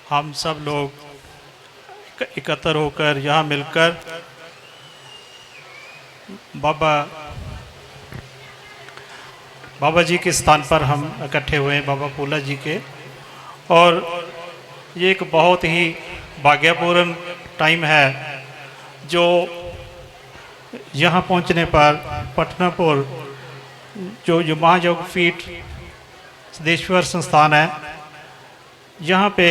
हम सब लोग एकत्र होकर यहाँ मिलकर बाबा जी के स्थान पर हम इकट्ठे हुए हैं, बाबा फूला जी के। और ये एक बहुत ही भाग्यपूर्ण टाइम है जो यहाँ पहुँचने पर पटनापुर जो महायोग पीठ सिद्धेश्वर संस्थान है, यहाँ पे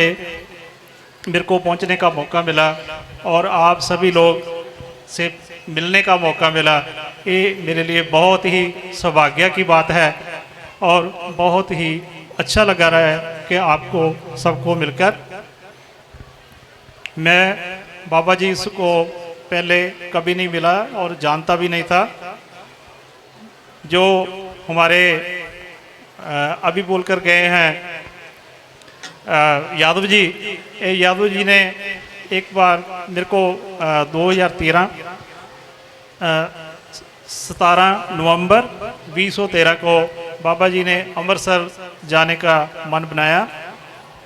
मेरे को पहुँचने का मौका मिला और आप सभी लोग से मिलने का मौका मिला। ये मेरे लिए बहुत ही सौभाग्य की बात है और बहुत ही अच्छा लगा रहा है कि आपको सबको मिलकर। मैं बाबा जी को पहले कभी नहीं मिला और जानता भी नहीं था। जो हमारे अभी बोलकर गए हैं यादव जी ने एक बार मेरे को 2013 17 नवंबर 2013 को बाबा जी ने अमृतसर जाने का मन बनाया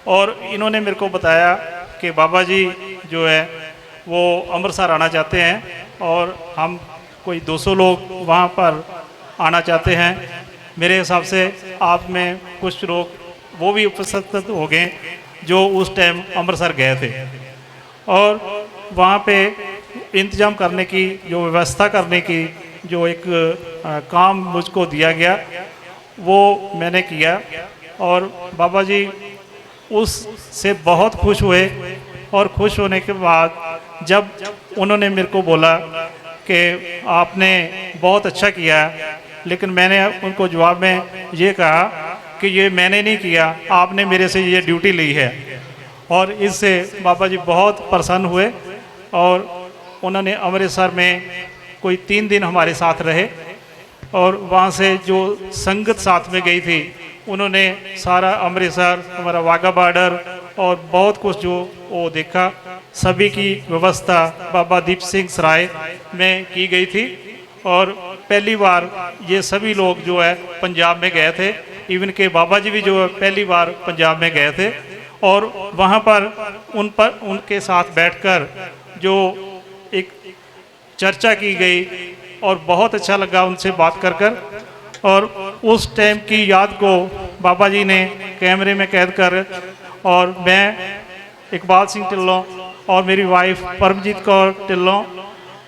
और इन्होंने मेरे को बताया कि बाबा जी जो है वो अमृतसर आना चाहते हैं और हम कोई 200 लोग वहाँ पर आना चाहते हैं। मेरे हिसाब से आप में कुछ लोग वो भी उपस्थित हो गए जो उस टाइम अमृतसर गए थे और वहाँ पे इंतज़ाम करने की, जो व्यवस्था करने की जो एक काम मुझको दिया गया वो मैंने किया। और बाबा जी उससे बहुत खुश हुए और खुश होने के बाद जब उन्होंने मेरे को बोला कि आपने बहुत अच्छा किया, लेकिन मैंने उनको जवाब में ये कहा कि ये मैंने नहीं किया, आपने मेरे से ये ड्यूटी ली है। और इससे बाबा जी बहुत प्रसन्न हुए और उन्होंने अमृतसर में कोई 3 दिन हमारे साथ रहे और वहाँ से जो संगत साथ में गई थी उन्होंने सारा अमृतसर, हमारा वाघा बॉर्डर और बहुत कुछ जो वो देखा। सभी की व्यवस्था बाबा दीप सिंह सराय में की गई थी और पहली बार ये सभी लोग जो है पंजाब में गए थे। इवन के बाबा जी भी जो है पहली बार पंजाब में गए थे और वहाँ पर उनके साथ बैठकर जो एक चर्चा की गई और बहुत अच्छा लगा उनसे बात कर। और उस टाइम की याद को बाबा जी ने कैमरे में कैद कर और मैं इकबाल सिंह ढिल्लों और मेरी वाइफ परमजीत कौर ढिल्लों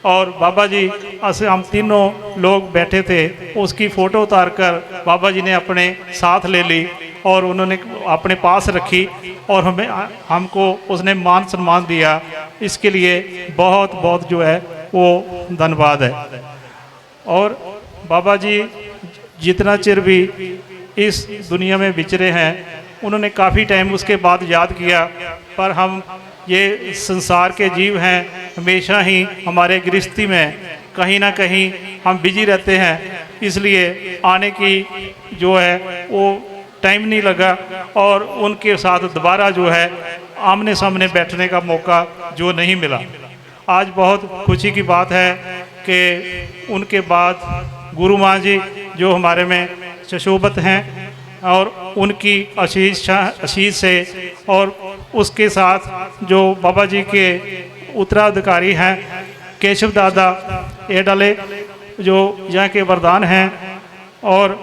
और बाबा जी ऐसे हम तीनों लोग बैठे थे, उसकी फ़ोटो उतार कर बाबा जी ने अपने साथ ले ली और उन्होंने अपने पास रखी और हमको उसने मान सम्मान दिया। इसके लिए बहुत बहुत जो है वो धन्यवाद है। और बाबा जी जितना चिर भी इस दुनिया में विचरे हैं उन्होंने काफ़ी टाइम उसके बाद याद किया, पर हम ये संसार के जीव हैं, हमेशा ही हमारे गृहस्थी में कहीं ना कहीं हम बिजी रहते हैं, इसलिए आने की जो है वो टाइम नहीं लगा और उनके साथ दोबारा जो है आमने सामने बैठने का मौका जो नहीं मिला। आज बहुत खुशी की बात है कि उनके बाद गुरु माँ जी जो हमारे में सुशोभित हैं और उनकी आशीष से और उसके साथ जो बाबा जी के उत्तराधिकारी हैं केशव दादा एडाले जो यहाँ के वरदान हैं और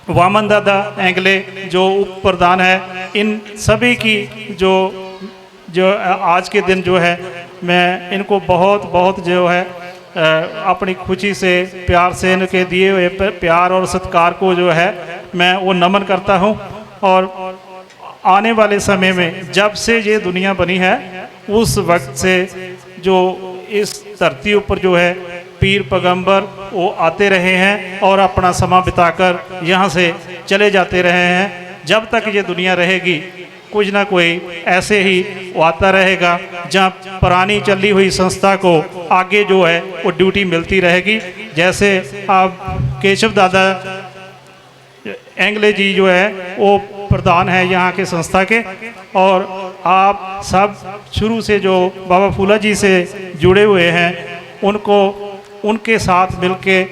वामन दादा एंगले जो उप प्रधान है, इन सभी की जो आज के दिन जो है मैं इनको बहुत बहुत जो है अपनी खुशी से प्यार से इनके दिए हुए प्यार और सत्कार को जो है मैं वो नमन करता हूँ। और आने वाले समय में जब से ये दुनिया बनी है उस वक्त से जो इस धरती ऊपर जो है पीर पैगंबर वो आते रहे हैं और अपना समय बिताकर यहाँ से चले जाते रहे हैं। जब तक ये दुनिया रहेगी कुछ ना कोई ऐसे ही वो आता रहेगा जहाँ पुरानी चली हुई संस्था को आगे जो है वो ड्यूटी मिलती रहेगी। जैसे आप केशव दादा एंगले जी जो है वो प्रधान है यहाँ के संस्था के और आप सब शुरू से जो बाबा फूला जी से जुड़े हुए हैं उनको उनके साथ मिलके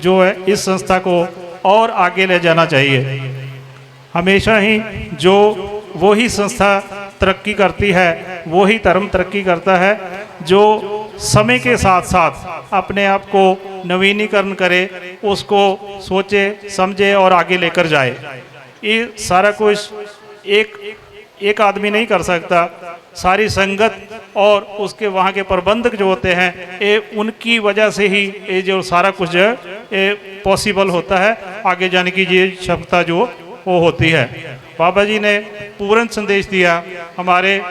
जो है इस संस्था को और आगे ले जाना चाहिए। हमेशा ही जो वही संस्था तरक्की करती है वही धर्म तरक्की करता है जो समय के साथ साथ अपने आप को नवीनीकरण करे, उसको सोचे समझे और आगे लेकर जाए। ये सारा कुछ एक आदमी नहीं कर सकता, सारी संगत और उसके वहाँ के प्रबंधक जो होते हैं ये उनकी वजह से ही ये जो सारा कुछ है ये पॉसिबल होता है, आगे जाने की ये क्षमता जो वो होती है। बाबा जी ने पूर्ण संदेश दिया। हमारे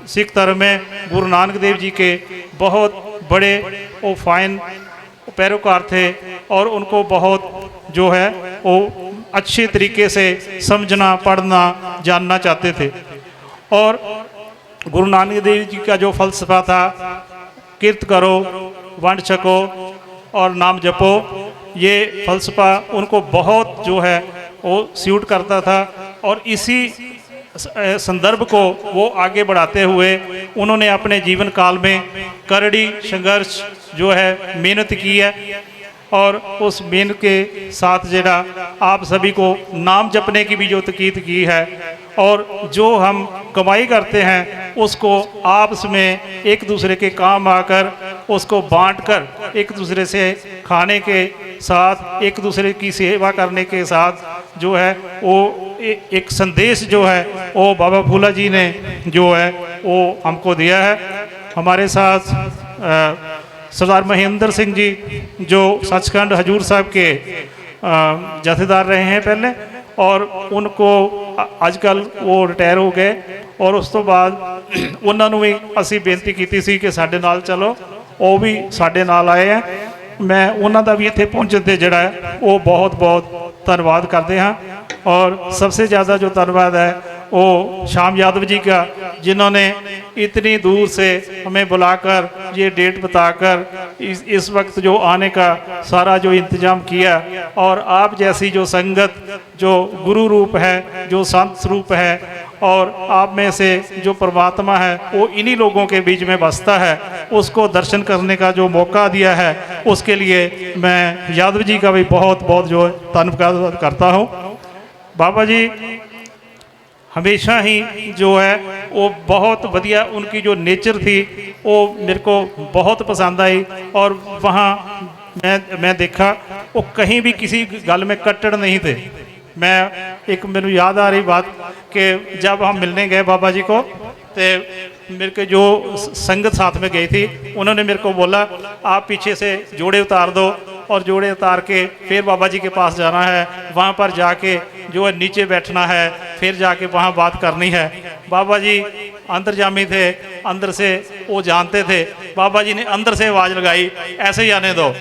सिख धर्म में गुरु नानक देव जी के बहुत बड़े वो फाइन पैरोकार थे और उनको बहुत जो है वो अच्छे तरीके से समझना पढ़ना जानना चाहते थे। और गुरु नानक देव जी का जो फलसफा था, कीर्त करो, वंड छको और नाम जपो, ये फलसफा उनको बहुत जो है वो सूट करता था। और इसी संदर्भ को वो आगे बढ़ाते हुए उन्होंने अपने जीवन काल में करड़ी संघर्ष जो है मेहनत की है और उस मेहनत के साथ जरा आप सभी को नाम जपने की भी जो तकीद की है और जो हम कमाई करते हैं उसको आपस में एक दूसरे के काम आकर उसको बांटकर एक दूसरे से खाने के साथ एक दूसरे की सेवा करने के साथ जो है वो एक संदेश जो है वो बाबा फूला जी ने जो है वो हमको दिया है। हमारे साथ सरदार महेंद्र सिंह जी जो सचखंड हजूर साहब के जथेदार रहे हैं पहले और उनको आजकल वो रिटायर हो गए और उस तो बाद उन्होंने भी असी बेनती की सी कि साडे नाल चलो, वो भी साडे नाल आए हैं। मैं उन्हों का भी इत्थे पहुँचण ते जिहड़ा है वो बहुत बहुत धन्यवाद करते हैं। और सबसे ज़्यादा जो धन्यवाद है वो श्याम यादव जी का, जिन्होंने इतनी दूर से हमें बुलाकर ये डेट बताकर इस वक्त जो आने का सारा जो इंतज़ाम किया। और आप जैसी जो संगत जो गुरु रूप है, जो संत स्वरूप है और आप में से जो परमात्मा है वो इन्हीं लोगों के बीच में बसता है, उसको दर्शन करने का जो मौका दिया है उसके लिए मैं यादव जी का भी बहुत बहुत जो धन्यवाद करता हूँ। बाबा जी हमेशा ही जो है वो बहुत बढ़िया, उनकी जो नेचर थी वो मेरे को बहुत पसंद आई। और वहाँ मैं देखा वो कहीं भी किसी गल में कट्टर नहीं थे। मैं एक मेरे याद आ रही बात कि जब हम मिलने गए बाबा जी को तो मेरे के जो संगत साथ में गई थी उन्होंने मेरे को बोला आप पीछे से जोड़े उतार दो और जोड़े उतार के फिर बाबा जी के पास जाना है, वहाँ पर जाके जो है नीचे बैठना है, फिर जाके वहाँ बात करनी है। बाबा जी अंतर्जामी थे, अंदर से वो जानते थे। बाबा जी ने अंदर से आवाज़ लगाई ऐसे ही आने दो।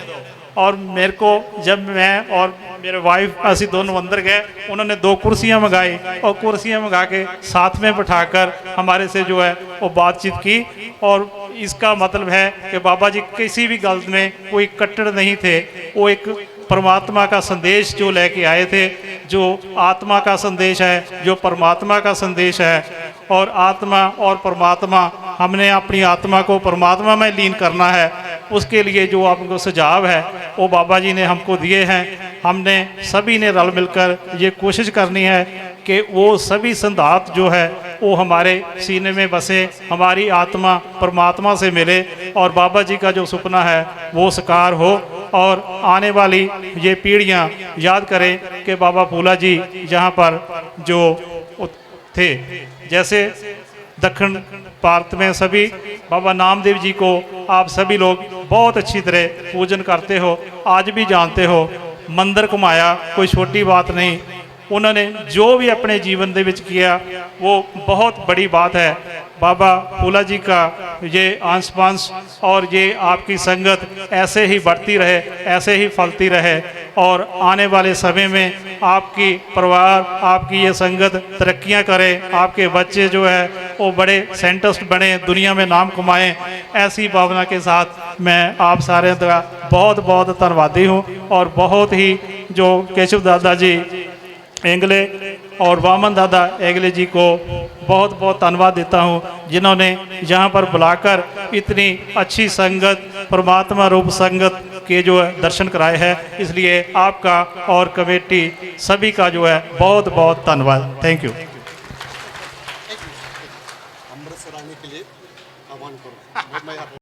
और मेरे को जब मैं और मेरे वाइफ असी दोनों अंदर गए, उन्होंने 2 कुर्सियाँ मंगाई और कुर्सियाँ मंगा के साथ में बिठाकर हमारे से जो है वो बातचीत की। और इसका मतलब है कि बाबा जी किसी भी गल में कोई कट्टर नहीं थे, वो एक परमात्मा का संदेश जो लेके आए थे, जो आत्मा का संदेश है, जो परमात्मा का संदेश है। और आत्मा और परमात्मा, हमने अपनी आत्मा को परमात्मा में लीन करना है, उसके लिए जो आपको सुझाव है वो बाबा जी ने हमको दिए हैं। हमने सभी ने रल मिलकर ये कोशिश करनी है कि वो सभी सिद्धांत जो है वो हमारे सीने में बसे, हमारी आत्मा परमात्मा से मिले और बाबा जी का जो सपना है वो साकार हो। और आने वाली ये पीढ़ियाँ याद करें कि बाबा फूला जी जहाँ पर जो थे, जैसे दक्षिण भारत में सभी बाबा नामदेव जी को आप सभी लोग बहुत अच्छी तरह पूजन करते हो, आज भी जानते हो। मंदिर घुमाया कोई छोटी बात नहीं, उन्होंने जो भी अपने जीवन दे विच किया वो बहुत बड़ी बात है। बाबा फूला जी का ये अंश पांश और ये आपकी संगत ऐसे ही बढ़ती रहे, ऐसे ही फलती रहे और आने वाले समय में आपकी परिवार, आपकी ये संगत तरक्कियां करे, आपके बच्चे जो है वो बड़े साइंटिस्ट बने, दुनिया में नाम कमाएं। ऐसी भावना के साथ मैं आप सारे का बहुत बहुत धन्यवादी हूँ। और बहुत ही जो केशव दादा जी एंगले और वामन दादा एंगले जी को बहुत बहुत धन्यवाद देता हूँ, जिन्होंने यहाँ पर बुलाकर इतनी अच्छी संगत, परमात्मा रूप संगत के जो है दर्शन कराए हैं। इसलिए आपका और कमेटी सभी का जो है बहुत बहुत धन्यवाद। Thank you. अमृतसर आने के लिए आह्वान करूँ मैं